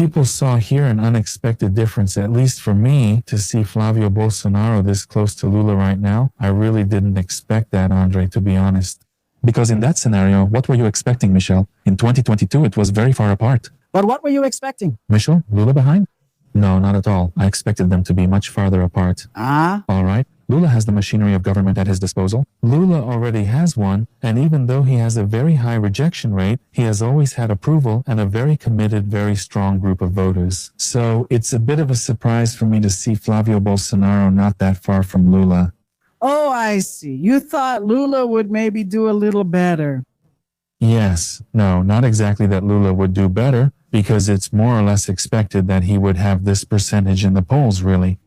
People saw here an unexpected difference, at least for me, to see Flavio Bolsonaro this close to Lula right now. I really didn't expect that, Andre, to be honest. Because in that scenario, what were you expecting, Michel? In 2022, it was very far apart. But what were you expecting? Michel, Lula behind? No, not at all. I expected them to be much farther apart. All right. Lula has the machinery of government at his disposal. Lula already has one, and even though he has a very high rejection rate, he has always had approval and a very committed, very strong group of voters. So it's a bit of a surprise for me to see Flavio Bolsonaro not that far from Lula. Oh, I see. You thought Lula would maybe do a little better. Yes. No, not exactly that Lula would do better, because it's more or less expected that he would have this percentage in the polls, really.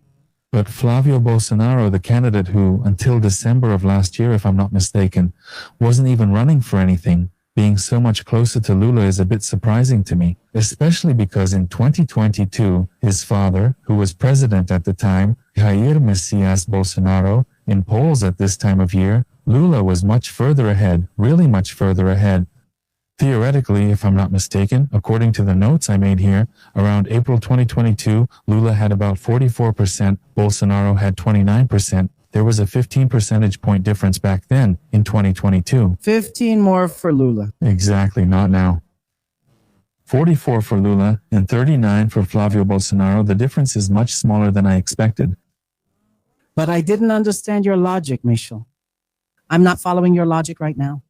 But Flavio Bolsonaro, the candidate who, until December of last year, if I'm not mistaken, wasn't even running for anything, being so much closer to Lula is a bit surprising to me, especially because in 2022, his father, who was president at the time, Jair Messias Bolsonaro, in polls at this time of year, Lula was much further ahead, really much further ahead. Theoretically, if I'm not mistaken, according to the notes I made here, around April 2022, Lula had about 44%, Bolsonaro had 29%. There was a 15 percentage point difference back then in 2022. 15 more for Lula. Exactly, not now. 44 for Lula and 39 for Flavio Bolsonaro. The difference is much smaller than I expected. But I didn't understand your logic, Michel. I'm not following your logic right now.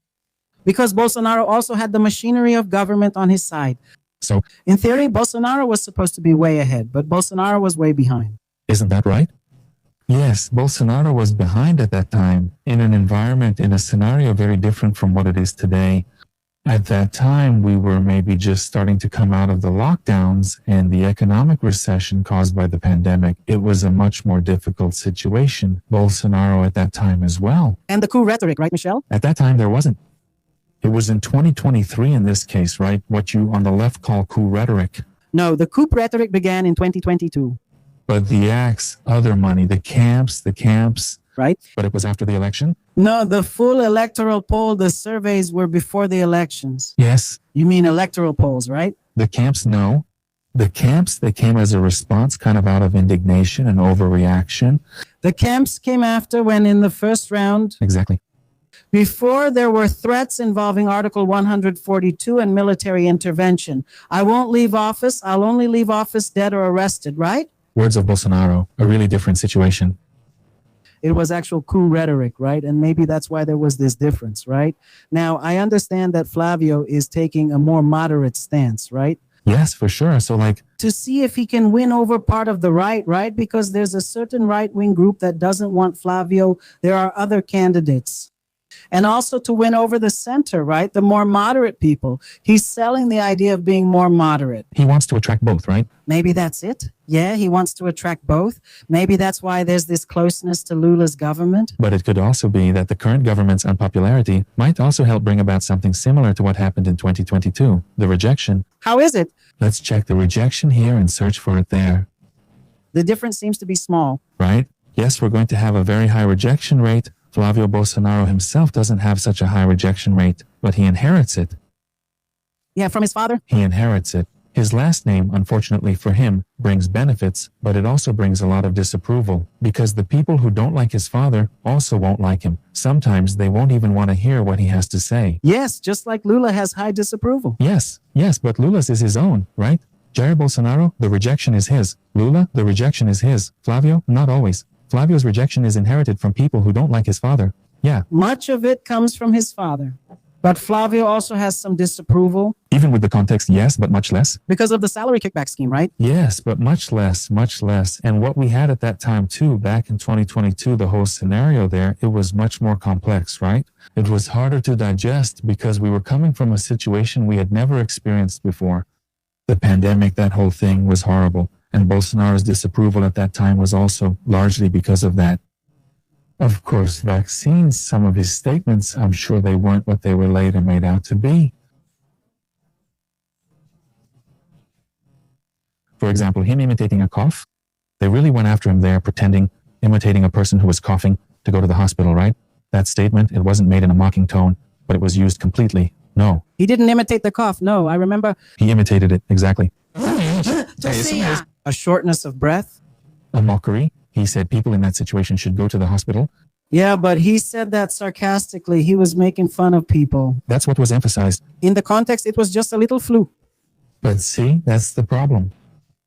Because Bolsonaro also had the machinery of government on his side. So, in theory, Bolsonaro was supposed to be way ahead, but Bolsonaro was way behind. Isn't that right? Yes, Bolsonaro was behind at that time, in an environment, in a scenario very different from what it is today. At that time, we were maybe just starting to come out of the lockdowns and the economic recession caused by the pandemic. It was a much more difficult situation. Bolsonaro at that time as well. And the coup rhetoric, right, Michel? At that time, there wasn't. It was in 2023 in this case, right? What you on the left call coup rhetoric. No, the coup rhetoric began in 2022. But the acts, other money, the camps. Right? But it was after the election? No, the full electoral poll, the surveys were before the elections. Yes. You mean electoral polls, right? The camps, no. The camps, they came as a response kind of out of indignation and overreaction. The camps came after when in the first round. Exactly. Before there were threats involving Article 142 and military intervention. I won't leave office. I'll only leave office dead or arrested, right? Words of Bolsonaro, a really different situation. It was actual coup rhetoric, right? And maybe that's why there was this difference, right? Now, I understand that Flavio is taking a more moderate stance, right? Yes, for sure. So to see if he can win over part of the right? Because there's a certain right-wing group that doesn't want Flavio. There are other candidates. And also to win over the center, right? The more moderate people. He's selling the idea of being more moderate. He wants to attract both, right? Maybe that's it. Yeah, he wants to attract both. Maybe that's why there's this closeness to Lula's government. But it could also be that the current government's unpopularity might also help bring about something similar to what happened in 2022, the rejection. How is it? Let's check the rejection here and search for it there. The difference seems to be small. Right? Yes, we're going to have a very high rejection rate. Flavio Bolsonaro himself doesn't have such a high rejection rate, but he inherits it. Yeah, from his father? He inherits it. His last name, unfortunately for him, brings benefits, but it also brings a lot of disapproval, because the people who don't like his father also won't like him. Sometimes they won't even want to hear what he has to say. Yes, just like Lula has high disapproval. Yes, but Lula's is his own, right? Jair Bolsonaro, the rejection is his. Lula, the rejection is his. Flavio, not always. Flavio's rejection is inherited from people who don't like his father. Yeah. Much of it comes from his father. But Flavio also has some disapproval. Even with the context, yes, but much less. Because of the salary kickback scheme, right? Yes, but much less. And what we had at that time too, back in 2022, the whole scenario there, it was much more complex, right? It was harder to digest because we were coming from a situation we had never experienced before. The pandemic, that whole thing was horrible. And Bolsonaro's disapproval at that time was also largely because of that. Of course, vaccines, some of his statements, I'm sure they weren't what they were later made out to be. For example, him imitating a cough. They really went after him there, imitating a person who was coughing to go to the hospital, right? That statement, it wasn't made in a mocking tone, but it was used completely. No. He didn't imitate the cough. No, I remember. He imitated it, exactly. A shortness of breath. A mockery. He said people in that situation should go to the hospital. Yeah, but he said that sarcastically. He was making fun of people. That's what was emphasized. In the context, it was just a little flu. But see, that's the problem.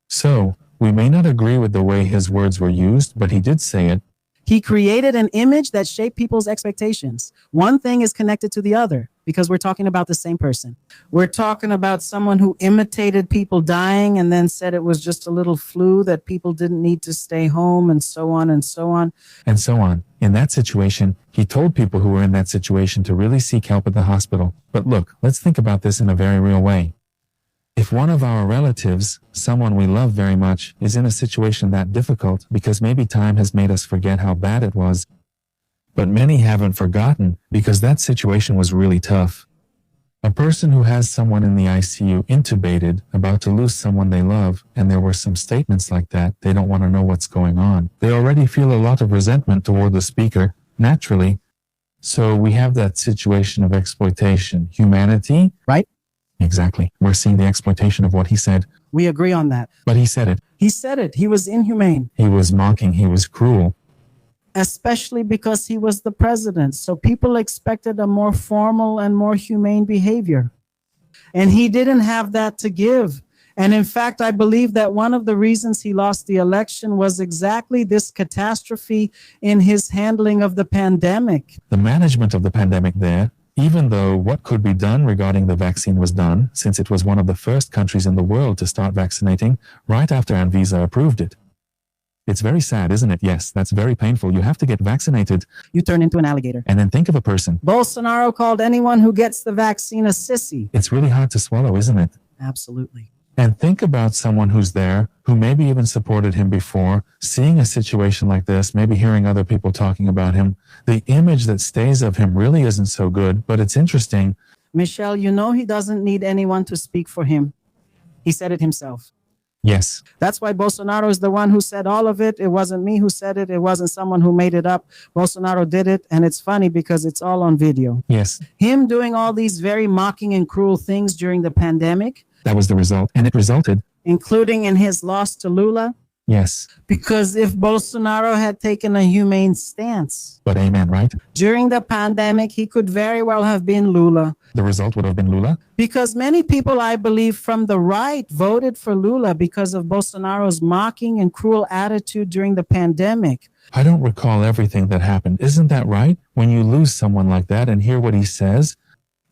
So, we may not agree with the way his words were used, but he did say it. He created an image that shaped people's expectations. One thing is connected to the other because we're talking about the same person. We're talking about someone who imitated people dying and then said it was just a little flu, that people didn't need to stay home, and so on and so on. And so on. In that situation, he told people who were in that situation to really seek help at the hospital. But look, let's think about this in a very real way. If one of our relatives, someone we love very much, is in a situation that difficult because maybe time has made us forget how bad it was, but many haven't forgotten because that situation was really tough. A person who has someone in the ICU intubated, about to lose someone they love, and there were some statements like that, they don't want to know what's going on. They already feel a lot of resentment toward the speaker, naturally. So we have that situation of exploitation. Humanity, right? Exactly. We're seeing the exploitation of what he said. We agree on that. But he said it. He said it. He was inhumane. He was mocking. He was cruel. Especially because he was the president. So people expected a more formal and more humane behavior. And he didn't have that to give. And in fact, I believe that one of the reasons he lost the election was exactly this catastrophe in his handling of the pandemic. The management of the pandemic there. Even though what could be done regarding the vaccine was done, since it was one of the first countries in the world to start vaccinating, right after Anvisa approved it. It's very sad, isn't it? Yes, that's very painful. You have to get vaccinated. You turn into an alligator. And then think of a person. Bolsonaro called anyone who gets the vaccine a sissy. It's really hard to swallow, isn't it? Absolutely. And think about someone who's there, who maybe even supported him before, seeing a situation like this, maybe hearing other people talking about him. The image that stays of him really isn't so good, but it's interesting. Michelle, you know he doesn't need anyone to speak for him. He said it himself. Yes. That's why Bolsonaro is the one who said all of it. It wasn't me who said it. It wasn't someone who made it up. Bolsonaro did it, and it's funny because it's all on video. Yes. Him doing all these very mocking and cruel things during the pandemic. That was the result, and it resulted. Including in his loss to Lula. Yes. Because if Bolsonaro had taken a humane stance. But amen, right? During the pandemic, he could very well have been Lula. The result would have been Lula? Because many people, I believe, from the right voted for Lula because of Bolsonaro's mocking and cruel attitude during the pandemic. I don't recall everything that happened. Isn't that right? When you lose someone like that and hear what he says.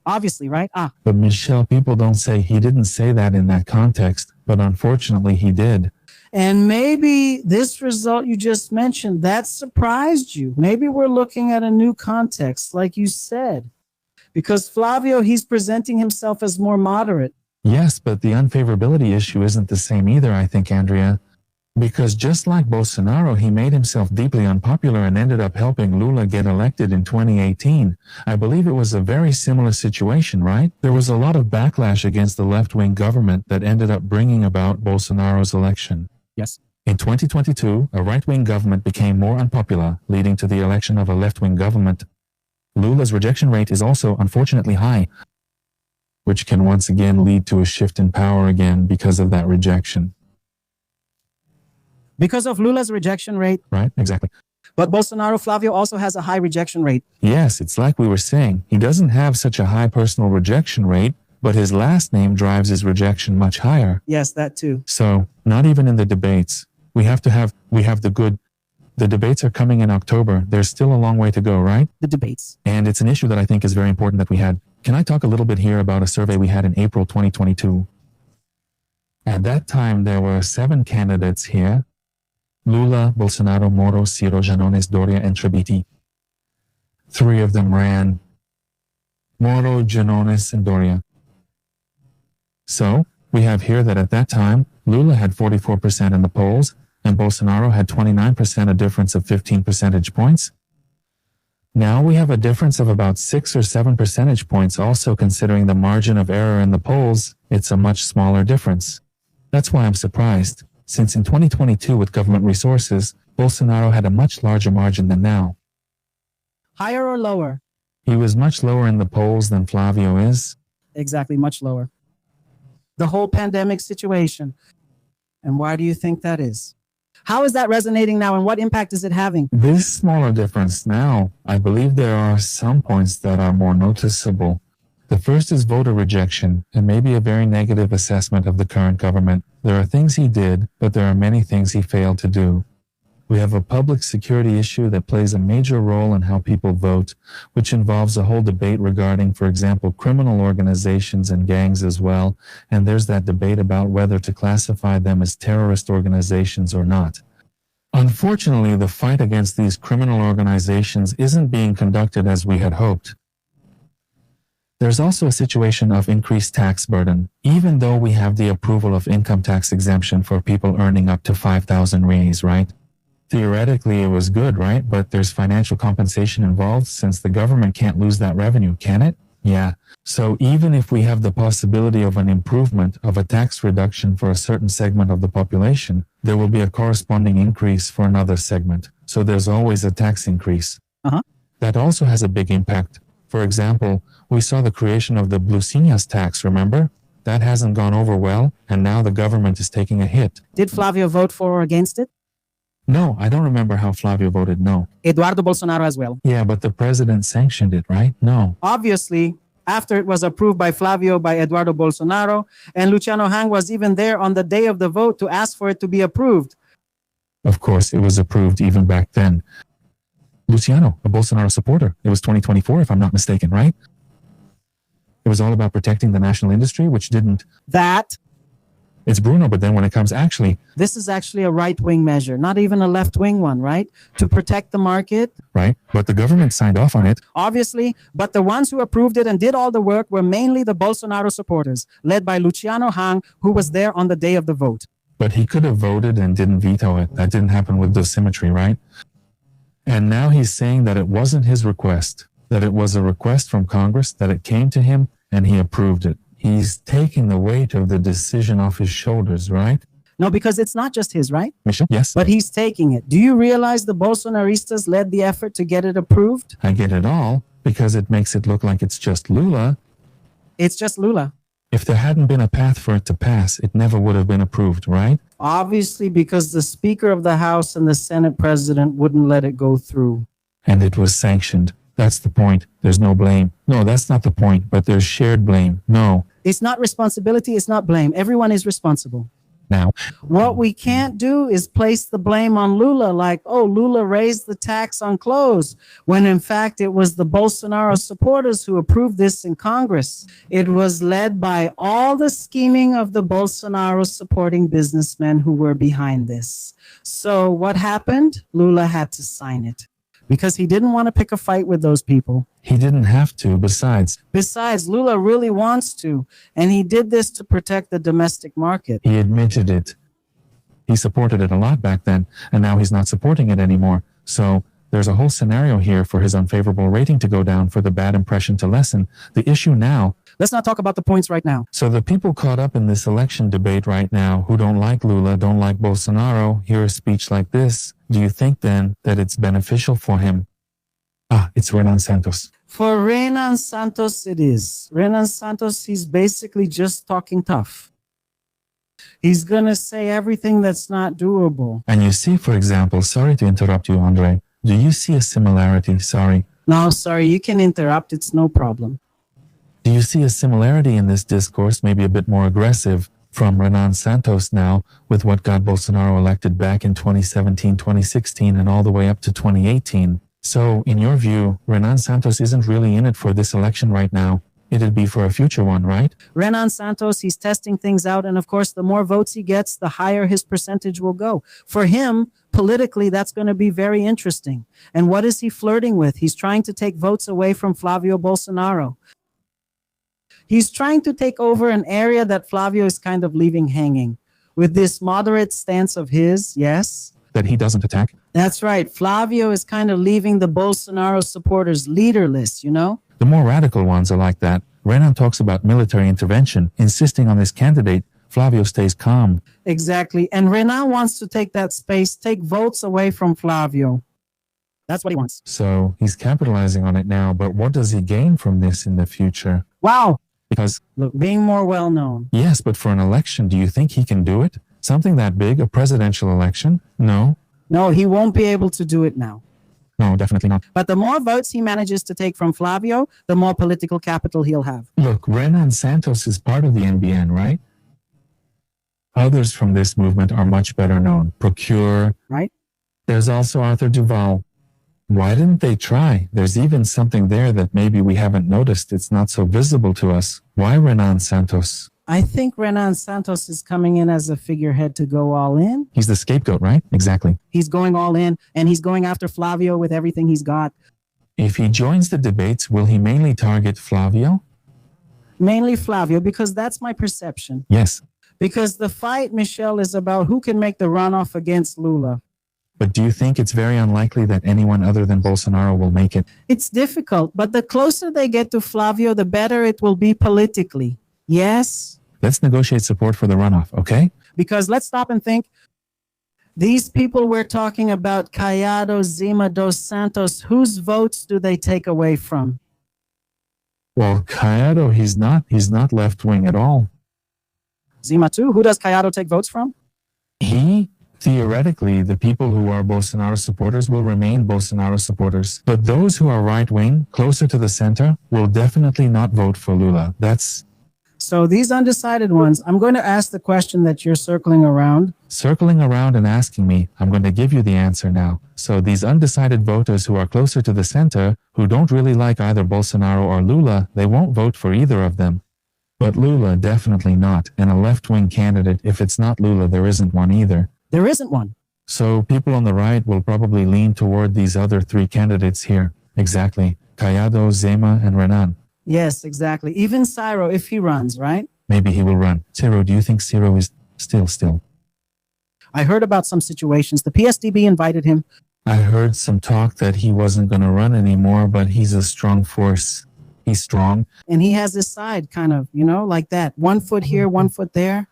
Obviously, right? But Michelle, people don't say he didn't say that in that context, but unfortunately he did. And maybe this result you just mentioned, that surprised you. Maybe we're looking at a new context, like you said. Because Flavio, he's presenting himself as more moderate. Yes, but the unfavorability issue isn't the same either, I think, Andrea. Because just like Bolsonaro, he made himself deeply unpopular and ended up helping Lula get elected in 2018. I believe it was a very similar situation, right? There was a lot of backlash against the left-wing government that ended up bringing about Bolsonaro's election. Yes. In 2022, a right-wing government became more unpopular, leading to the election of a left-wing government. Lula's rejection rate is also unfortunately high, which can once again lead to a shift in power again because of that rejection. Because of Lula's rejection rate. Right, exactly. But Bolsonaro, Flavio, also has a high rejection rate. Yes, it's like we were saying. He doesn't have such a high personal rejection rate, but his last name drives his rejection much higher. Yes, that too. So, not even in the debates. We have the good. The debates are coming in October. There's still a long way to go, right? The debates. And it's an issue that I think is very important that we had. Can I talk a little bit here about a survey we had in April 2022? At that time, there were 7 candidates here. Lula, Bolsonaro, Moro, Ciro, Janones, Doria, and Trabiti. 3 of them ran. Moro, Janones, and Doria. So, we have here that at that time, Lula had 44% in the polls, and Bolsonaro had 29%, a difference of 15 percentage points. Now we have a difference of about 6 or 7 percentage points, also considering the margin of error in the polls, it's a much smaller difference. That's why I'm surprised. Since in 2022 with government resources, Bolsonaro had a much larger margin than now. Higher or lower? He was much lower in the polls than Flavio is. Exactly, much lower. The whole pandemic situation. And why do you think that is? How is that resonating now, and what impact is it having? This smaller difference now, I believe there are some points that are more noticeable. The first is voter rejection, and maybe a very negative assessment of the current government. There are things he did, but there are many things he failed to do. We have a public security issue that plays a major role in how people vote, which involves a whole debate regarding, for example, criminal organizations and gangs as well, and there's that debate about whether to classify them as terrorist organizations or not. Unfortunately, the fight against these criminal organizations isn't being conducted as we had hoped. There's also a situation of increased tax burden, even though we have the approval of income tax exemption for people earning up to 5,000 reais, right? Theoretically, it was good, right? But there's financial compensation involved since the government can't lose that revenue, can it? Yeah. So even if we have the possibility of an improvement of a tax reduction for a certain segment of the population, there will be a corresponding increase for another segment. So there's always a tax increase. That also has a big impact. For example, we saw the creation of the Blusinhas tax, remember? That hasn't gone over well, and now the government is taking a hit. Did Flavio vote for or against it? No, I don't remember how Flavio voted no. Eduardo Bolsonaro as well. Yeah, but the president sanctioned it, right? No. Obviously, after it was approved by Flavio, by Eduardo Bolsonaro, and Luciano Hang was even there on the day of the vote to ask for it to be approved. Of course, it was approved even back then. Luciano, a Bolsonaro supporter. It was 2024, if I'm not mistaken, right? It was all about protecting the national industry, which didn't. It's Bruno, but then when it comes This is actually a right-wing measure, not even a left-wing one, right? To protect the market. Right, but the government signed off on it. Obviously, but the ones who approved it and did all the work were mainly the Bolsonaro supporters, led by Luciano Hang, who was there on the day of the vote. But he could have voted and didn't veto it. That didn't happen with dosimetry, right? And now he's saying that it wasn't his request, that it was a request from Congress, that it came to him and he approved it. He's taking the weight of the decision off his shoulders, right? No, because it's not just his, right? Michel, yes. But he's taking it. Do you realize the Bolsonaristas led the effort to get it approved? I get it all, because it makes it look like it's just Lula. It's just Lula. If there hadn't been a path for it to pass, it never would have been approved, right? Obviously, because the Speaker of the House and the Senate President wouldn't let it go through. And it was sanctioned. That's the point. There's no blame. No, that's not the point, but there's shared blame. No. It's not responsibility, it's not blame. Everyone is responsible. Now, what we can't do is place the blame on Lula, like, oh, Lula raised the tax on clothes, when in fact it was the Bolsonaro supporters who approved this in Congress. It was led by all the scheming of the Bolsonaro supporting businessmen who were behind this. So what happened? Lula had to sign it because he didn't want to pick a fight with those people. he didn't have to. Besides, Lula really wants to, and he did this to protect the domestic market. he admitted it. He supported it a lot back then, and now he's not supporting it anymore. So there's a whole scenario here for his unfavorable rating to go down, for the bad impression to lessen. The issue now. Let's not talk about the points right now. So the people caught up in this election debate right now who don't like Lula, don't like Bolsonaro, hear a speech like this. Do you think then that it's beneficial for him? It's Renan Santos. For Renan Santos, it is. Renan Santos, he's basically just talking tough. He's going to say everything that's not doable. And you see, for example, sorry to interrupt you, Andre. Do you see a similarity? Sorry. No, sorry, you can interrupt. It's no problem. Do you see a similarity in this discourse, maybe a bit more aggressive, from Renan Santos now with what got Bolsonaro elected back in 2017, 2016, and all the way up to 2018? So, in your view, Renan Santos isn't really in it for this election right now. It'd be for a future one, right? Renan Santos, he's testing things out. And of course, the more votes he gets, the higher his percentage will go. For him, politically, that's going to be very interesting. And what is he flirting with? He's trying to take votes away from Flavio Bolsonaro. He's trying to take over an area that Flavio is kind of leaving hanging. With this moderate stance of his, yes. That he doesn't attack? That's right. Flavio is kind of leaving the Bolsonaro supporters leaderless, you know? The more radical ones are like that. Renan talks about military intervention, insisting on this candidate. Flavio stays calm. Exactly. And Renan wants to take that space, take votes away from Flavio. That's what he wants. So he's capitalizing on it now, but what does he gain from this in the future? Wow. Because, look, being more well-known. Yes, but for an election, do you think he can do it? Something that big, a presidential election? No. No, he won't be able to do it now. No, definitely not. But the more votes he manages to take from Flavio, the more political capital he'll have. Look, Renan Santos is part of the NBN, right? Others from this movement are much better known. Procure. Right? There's also Arthur Duval. Why didn't they try? There's even something there that maybe we haven't noticed. It's not so visible to us. Why Renan Santos? I think Renan Santos is coming in as a figurehead to go all in. He's the scapegoat, right? Exactly. He's going all in, and he's going after Flavio with everything he's got. If he joins the debates, will he mainly target Flavio? Mainly Flavio, because that's my perception. Yes. Because the fight, Michelle, is about who can make the runoff against Lula. But do you think it's very unlikely that anyone other than Bolsonaro will make it? It's difficult, but the closer they get to Flavio, the better it will be politically. Yes? Let's negotiate support for the runoff, okay? Because let's stop and think. These people we're talking about, Caiado, Zima, Dos Santos, whose votes do they take away from? Well, Caiado, he's not left-wing at all. Zima too? Who does Caiado take votes from? Theoretically, the people who are Bolsonaro supporters will remain Bolsonaro supporters. But those who are right-wing, closer to the center, will definitely not vote for Lula. So these undecided ones, I'm going to ask the question that you're circling around. Circling around and asking me, I'm going to give you the answer now. So these undecided voters who are closer to the center, who don't really like either Bolsonaro or Lula, they won't vote for either of them. But Lula, definitely not. And a left-wing candidate, if it's not Lula, there isn't one either. There isn't one. So people on the right will probably lean toward these other three candidates here. Exactly. Caiado, Zema, and Renan. Yes, exactly. Even Ciro, if he runs, right? Maybe he will run. Ciro, do you think Ciro is still? I heard about some situations. The PSDB invited him. I heard some talk that he wasn't going to run anymore, but he's a strong force. He's strong. And he has his side kind of, like that. 1 foot here, 1 foot there.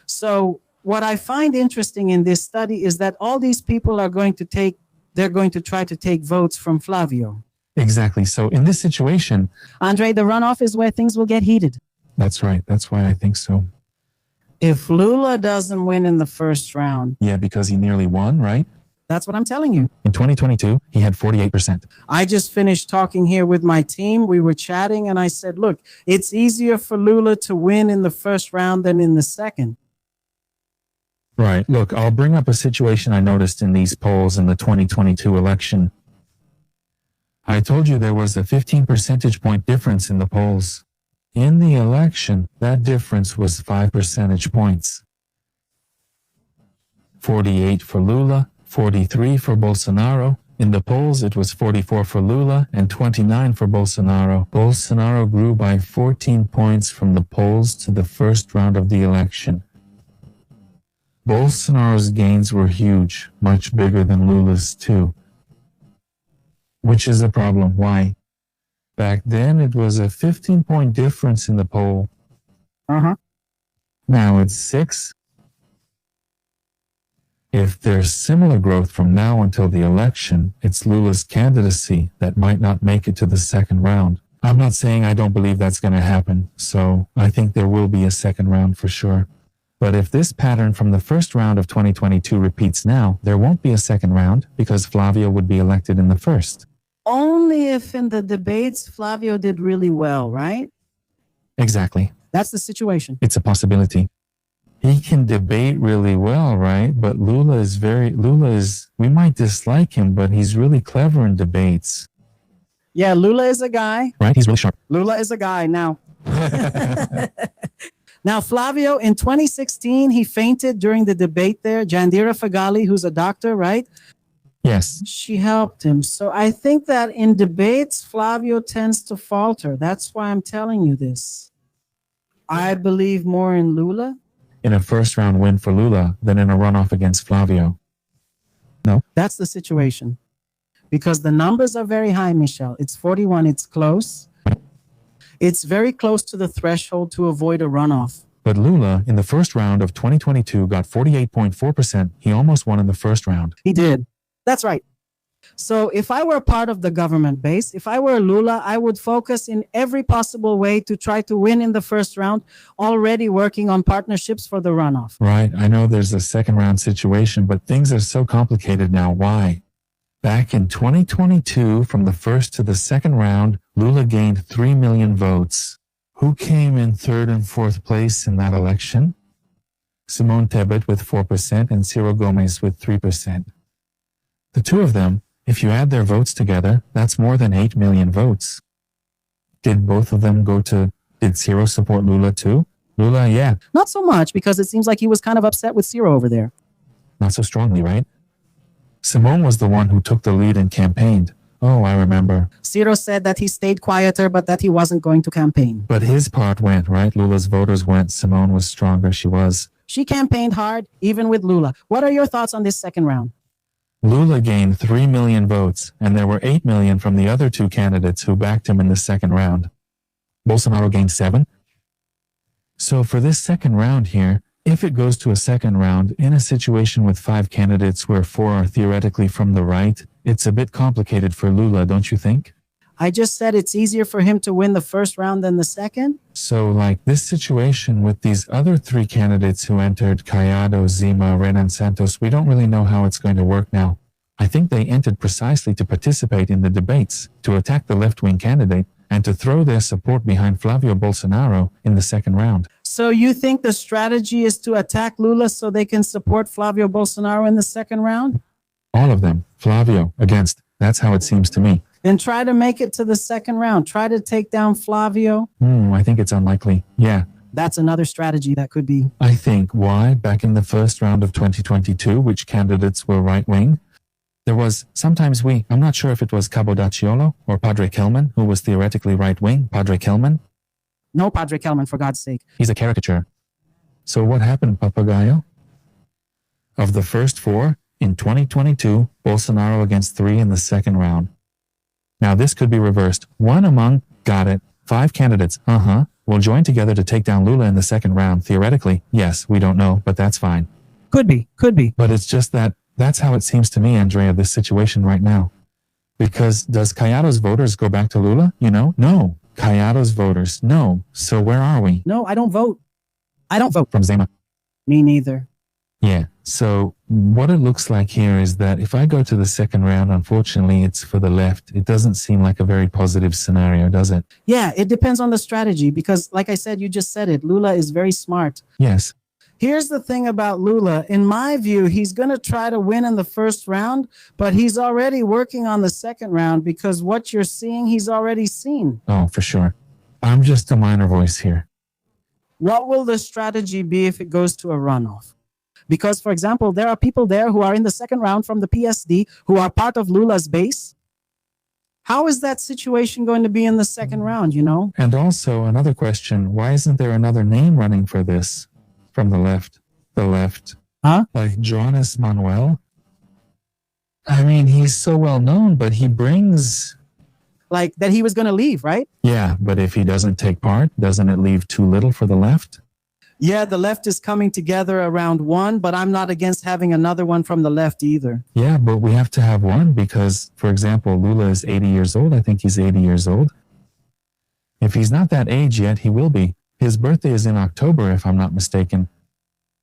So what I find interesting in this study is that all these people are going to try to take votes from Flavio. Exactly. So in this situation, Andre, the runoff is where things will get heated. That's right. That's why I think so. If Lula doesn't win in the first round. Yeah, because he nearly won, right? That's what I'm telling you. In 2022, he had 48%. I just finished talking here with my team. We were chatting and I said, look, it's easier for Lula to win in the first round than in the second. Right. Look, I'll bring up a situation I noticed in these polls in the 2022 election. I told you there was a 15 percentage point difference in the polls. In the election, that difference was 5 percentage points. 48 for Lula, 43 for Bolsonaro. In the polls, it was 44 for Lula and 29 for Bolsonaro. Bolsonaro grew by 14 points from the polls to the first round of the election. Bolsonaro's gains were huge, much bigger than Lula's too. Which is a problem. Why? Back then, it was a 15-point difference in the poll. Now it's 6. If there's similar growth from now until the election, it's Lula's candidacy that might not make it to the second round. I'm not saying I don't believe that's going to happen, so I think there will be a second round for sure. But if this pattern from the first round of 2022 repeats now, there won't be a second round because Flavio would be elected in the first. Only if in the debates Flavio did really well, right? Exactly. That's the situation. It's a possibility. He can debate really well, right? But Lula is, we might dislike him, but he's really clever in debates. Yeah, Lula is a guy. Right? He's really sharp. Lula is a guy now. Now, Flavio, in 2016, he fainted during the debate there. Jandira Fagali, who's a doctor, right? Yes. She helped him. So I think that in debates, Flavio tends to falter. That's why I'm telling you this. I believe more in Lula. In a first round win for Lula than in a runoff against Flavio. No? That's the situation. Because the numbers are very high, Michelle. It's 41. It's close. It's very close to the threshold to avoid a runoff. But Lula, in the first round of 2022, got 48.4%. He almost won in the first round. He did. That's right. So if I were part of the government base, if I were Lula, I would focus in every possible way to try to win in the first round, already working on partnerships for the runoff. Right. I know there's a second round situation, but things are so complicated now. Why? Back in 2022, from the first to the second round, Lula gained 3 million votes. Who came in third and fourth place in that election? Simone Tebet with 4% and Ciro Gomez with 3%. The two of them, if you add their votes together, that's more than 8 million votes. Did both of them did Ciro support Lula too? Lula, yeah. Not so much, because it seems like he was kind of upset with Ciro over there. Not so strongly, right? Simone was the one who took the lead and campaigned. Oh, I remember. Ciro said that he stayed quieter, but that he wasn't going to campaign. But his part went, right? Lula's voters went. Simone was stronger. She was. She campaigned hard, even with Lula. What are your thoughts on this second round? Lula gained 3 million votes, and there were 8 million from the other two candidates who backed him in the second round. Bolsonaro gained 7. So for this second round here, if it goes to a second round, in a situation with 5 candidates where 4 are theoretically from the right, it's a bit complicated for Lula, don't you think? I just said it's easier for him to win the first round than the second. So like this situation with these other 3 candidates who entered, Caiado, Zima, Renan Santos, we don't really know how it's going to work now. I think they entered precisely to participate in the debates, to attack the left-wing candidate, and to throw their support behind Flavio Bolsonaro in the second round. So you think the strategy is to attack Lula so they can support Flavio Bolsonaro in the second round? All of them. Flavio against. That's how it seems to me. Then try to make it to the second round. Try to take down Flavio. I think it's unlikely. Yeah. That's another strategy that could be. I think why, back in the first round of 2022, which candidates were right-wing, there was sometimes I'm not sure if it was Cabo Daciolo or Padre Kelman, who was theoretically right-wing, Padre Kelman. No, Padre Kelman, for God's sake. He's a caricature. So what happened, Papagayo? Of the first 4, in 2022, Bolsonaro against 3 in the second round. Now this could be reversed. 1 among, got it, 5 candidates, will join together to take down Lula in the second round. Theoretically, yes, we don't know, but that's fine. Could be. But it's just that's how it seems to me, Andrea, this situation right now. Because does Caiado's voters go back to Lula? No. Caiado's voters, no. So where are we? No, I don't vote. I don't vote. From Zema. Me neither. Yeah. So what it looks like here is that if I go to the second round, unfortunately, it's for the left. It doesn't seem like a very positive scenario, does it? Yeah, it depends on the strategy because, like I said, you just said it. Lula is very smart. Yes. Here's the thing about Lula. In my view, he's going to try to win in the first round, but he's already working on the second round because what you're seeing, he's already seen. Oh, for sure. I'm just a minor voice here. What will the strategy be if it goes to a runoff? Because, for example, there are people there who are in the second round from the PSD who are part of Lula's base. How is that situation going to be in the second round, And also another question, why isn't there another name running for this? From the left. The left. Huh? Like Jonas Manuel? I mean, he's so well known, but he brings... Like that he was going to leave, right? Yeah, but if he doesn't take part, doesn't it leave too little for the left? Yeah, the left is coming together around one, but I'm not against having another one from the left either. Yeah, but we have to have one because, for example, Lula is 80 years old. I think he's 80 years old. If he's not that age yet, he will be. His birthday is in October, if I'm not mistaken.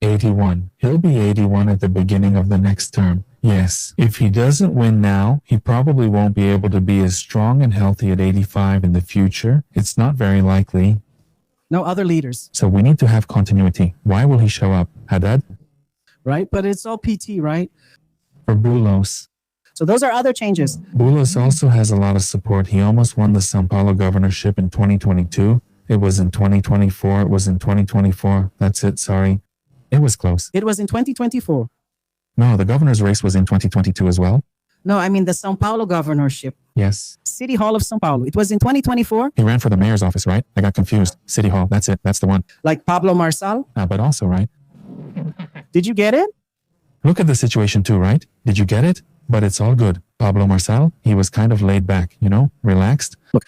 81. He'll be 81 at the beginning of the next term. Yes. If he doesn't win now, he probably won't be able to be as strong and healthy at 85 in the future. It's not very likely. No other leaders. So we need to have continuity. Why will he show up? Haddad? Right, but it's all PT, right? For Boulos. So those are other changes. Boulos also has a lot of support. He almost won the São Paulo governorship in 2022. It was in 2024. It was in 2024. That's it. Sorry. It was close. It was in 2024. No, the governor's race was in 2022 as well. No, I mean the São Paulo governorship. Yes. City Hall of São Paulo. It was in 2024. He ran for the mayor's office, right? I got confused. City Hall. That's it. That's the one. Like Pablo Marçal. But also, right? Did you get it? Look at the situation too, right? Did you get it? But it's all good. Pablo Marçal, he was kind of laid back, relaxed. Look,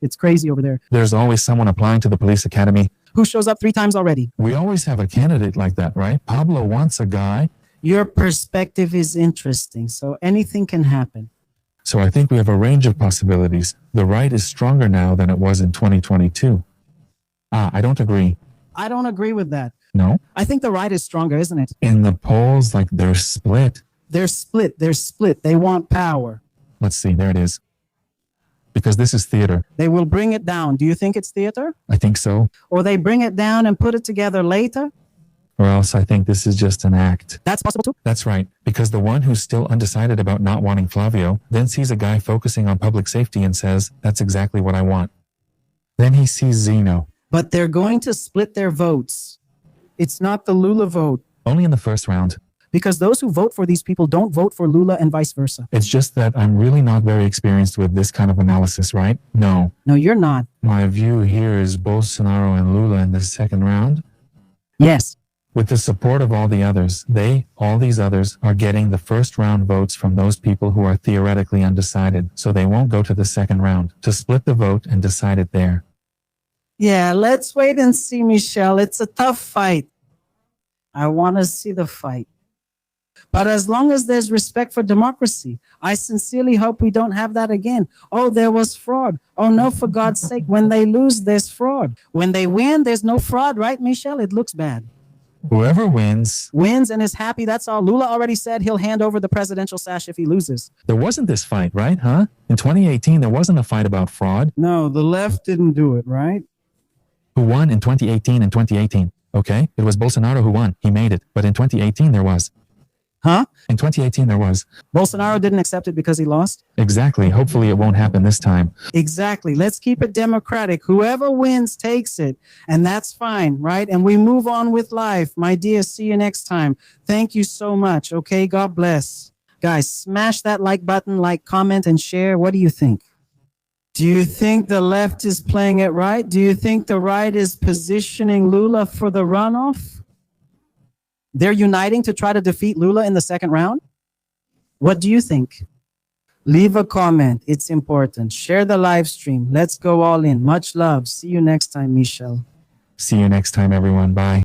it's crazy over there. There's always someone applying to the police academy. Who shows up 3 times already? We always have a candidate like that, right? Pablo wants a guy. Your perspective is interesting. So anything can happen. So I think we have a range of possibilities. The right is stronger now than it was in 2022. I don't agree. I don't agree with that. No? I think the right is stronger, isn't it? In the polls, like they're split. They're split. They're split. They want power. Let's see, there it is. Because this is theater. They will bring it down. Do you think it's theater? I think so. Or they bring it down and put it together later? Or else I think this is just an act. That's possible too. That's right, because the one who's still undecided about not wanting Flavio then sees a guy focusing on public safety and says, that's exactly what I want. Then he sees Zeno. But they're going to split their votes. It's not the Lula vote. Only in the first round. Because those who vote for these people don't vote for Lula and vice versa. It's just that I'm really not very experienced with this kind of analysis, right? No. No, you're not. My view here is Bolsonaro and Lula in the second round. Yes. With the support of all the others, all these others, are getting the first round votes from those people who are theoretically undecided, so they won't go to the second round to split the vote and decide it there. Yeah, let's wait and see, Michelle. It's a tough fight. I want to see the fight. But as long as there's respect for democracy, I sincerely hope we don't have that again. Oh, there was fraud. Oh, no, for God's sake, when they lose, there's fraud. When they win, there's no fraud, right, Michelle? It looks bad. Whoever wins And is happy, that's all. Lula already said he'll hand over the presidential sash if he loses. There wasn't this fight, right, huh? In 2018, there wasn't a fight about fraud. No, the left didn't do it, right? Who won in 2018 and 2018? Okay, it was Bolsonaro who won. He made it. But in 2018, there was. Huh? In 2018, there was. Bolsonaro didn't accept it because he lost? Exactly. Hopefully it won't happen this time. Exactly. Let's keep it democratic. Whoever wins takes it. And that's fine, right? And we move on with life. My dear, see you next time. Thank you so much. Okay, God bless. Guys, smash that like button, like, comment, and share. What do you think? Do you think the left is playing it right? Do you think the right is positioning Lula for the runoff? They're uniting to try to defeat Lula in the second round? What do you think? Leave a comment. It's important. Share the live stream. Let's go all in. Much love. See you next time, Michelle. See you next time, everyone. Bye.